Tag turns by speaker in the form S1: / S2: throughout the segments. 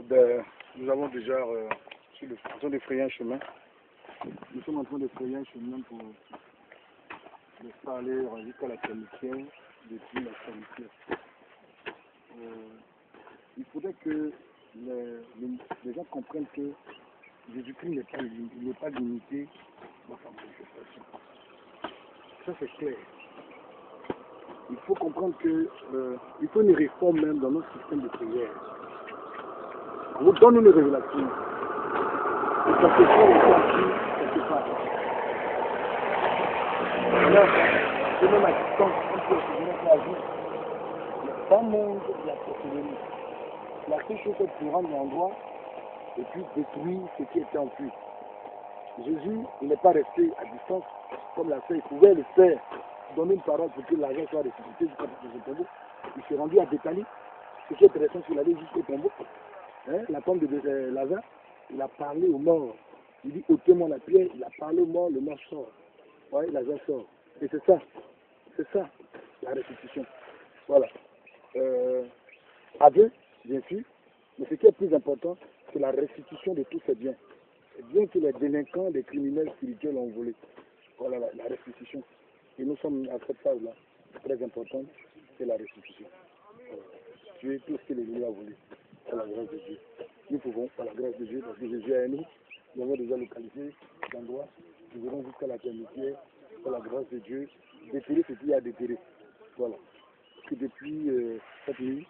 S1: Nous avons déjà en train de frayer un chemin. Nous sommes en train de frayer un chemin pour aller jusqu'à la Saint-Michel, depuis la Saint-Michel. Il faudrait que les gens comprennent que Jésus-Christ n'est pas limité dans sa manifestation. Ça c'est clair. Il faut comprendre que il faut une réforme même dans notre système de prière. On nous donne une révélation. Ça se fait quelque part. Alors, c'est même à distance, on peut se la vie. Mais dans le monde de la sorcellerie, la seule chose c'est de rendre l'endroit et puis détruire ce qui était en fuite. Jésus, il n'est pas resté à distance comme l'a fait. Il pouvait le faire, donner une parole pour que l'argent soit ressuscité jusqu'à son tombeau. Il s'est rendu à Béthanie. Ce qui est intéressant, c'est qu'il allait jusqu'au tombeau. La tombe de Lazare, il a parlé aux morts. Il dit ôtez-moi la pierre, il a parlé aux morts, le mort sort. Ouais, Lazare sort. Et c'est ça, la restitution. Voilà. Aveu, bien sûr, mais ce qui est plus important, c'est la restitution de tous ces biens. Bien que les délinquants, les criminels spirituels ont volé. Voilà la restitution. Et nous sommes à cette phase-là, très importante, c'est la restitution. Tuer tout ce que l'ennemi a volé, par la grâce de Dieu. Nous pouvons, par la grâce de Dieu, parce que Jésus est nous, nous avons déjà localisé l'endroit, nous irons jusqu'à la termitière, par la grâce de Dieu, déterrer ce qu'il y a à déterrer. Voilà. Parce que depuis cette nuit,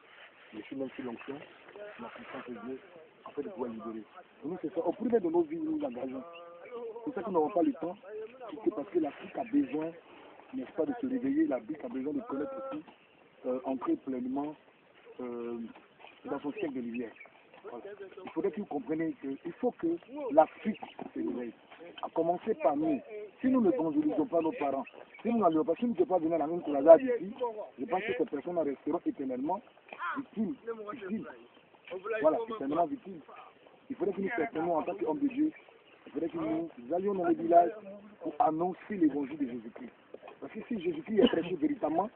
S1: je suis même sous l'onction, la puissance de Dieu, en fait, de pouvoir libérer. Et nous, c'est ça. Au privé de nos vies, nous nous engageons. C'est ça qu'on n'aura pas le temps, parce que l'Afrique a besoin, n'est-ce pas, de se réveiller, l'Afrique a besoin de connaître aussi, entrer pleinement dans son siècle de lumière. Voilà. Il faudrait que vous compreniez qu'il faut que l'Afrique se réveille, à commencer par nous. Si nous ne évangélisons pas nos parents, si nous n'allons pas, si nous ne pouvons pas venir à la même Koulaza d'ici, je pense que ces personnes resteront éternellement victimes. Voilà, éternellement victimes. Il faudrait que nous certainement, en tant qu'hommes de Dieu, il faudrait que nous allions dans les villages pour annoncer l'évangile de Jésus-Christ. Parce que si Jésus-Christ est prêché véritablement,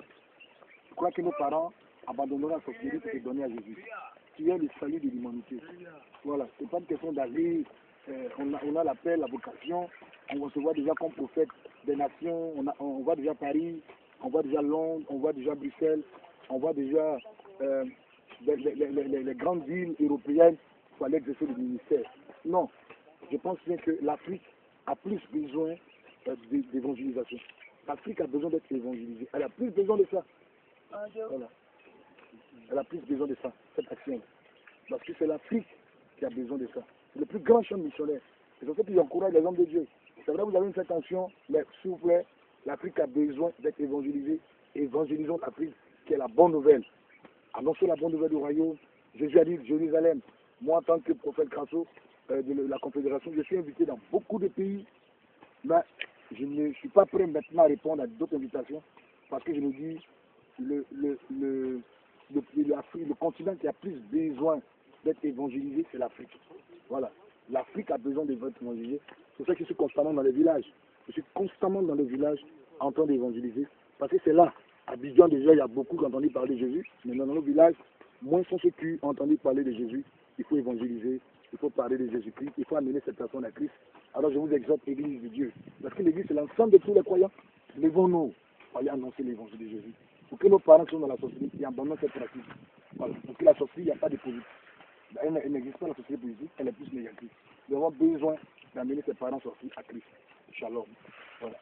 S1: je crois que nos parents abandonneront la sorcellerie pour se donner à Jésus, qui est le salut de l'humanité. Voilà, ce n'est pas une question d'aller, on a l'appel, la vocation, on se voit déjà comme prophète des nations, on voit déjà Paris, on voit déjà Londres, on voit déjà Bruxelles, on voit déjà les grandes villes européennes pour aller exercer le ministère. Non, je pense bien que l'Afrique a plus besoin d'évangélisation. L'Afrique a besoin d'être évangélisée. Elle a plus besoin de ça. Voilà. Elle a plus besoin de ça, cette action. Parce que c'est l'Afrique qui a besoin de ça. C'est le plus grand champ missionnaire. C'est pour ça qu'il encourage les hommes de Dieu. C'est vrai, vous avez une certaine tension, mais s'il vous plaît, l'Afrique a besoin d'être évangélisée. Évangélisons l'Afrique, qui est la bonne nouvelle. Annoncez la bonne nouvelle du royaume. Jésus a dit Jérusalem. Moi, en tant que prophète Crasso de la Confédération, je suis invité dans beaucoup de pays, mais je ne suis pas prêt maintenant à répondre à d'autres invitations, parce que je me dis, le continent qui a plus besoin d'être évangélisé, c'est l'Afrique. Voilà. L'Afrique a besoin d'être évangélisée. C'est pour ça que je suis constamment dans les villages. Je suis constamment dans les villages en train d'évangéliser. Parce que c'est là. À Abidjan, déjà, il y a beaucoup qui ont entendu parler de Jésus. Mais dans nos villages, moins sont ceux qui ont entendu parler de Jésus. Il faut évangéliser. Il faut parler de Jésus-Christ. Il faut amener cette personne à Christ. Alors je vous exhorte, Église de Dieu. Parce que l'Église, c'est l'ensemble de tous les croyants. Levons-nous pour aller annoncer l'évangile de Jésus. Pour que nos parents qui sont dans la sorcellerie et abandonnent cette pratique. Voilà. Parce que la sorcellerie, il n'y a pas de positif. Elle n'existe pas la société positive, elle est plus négative. Nous avons besoin d'amener ses parents sortis à Christ. Shalom. Voilà.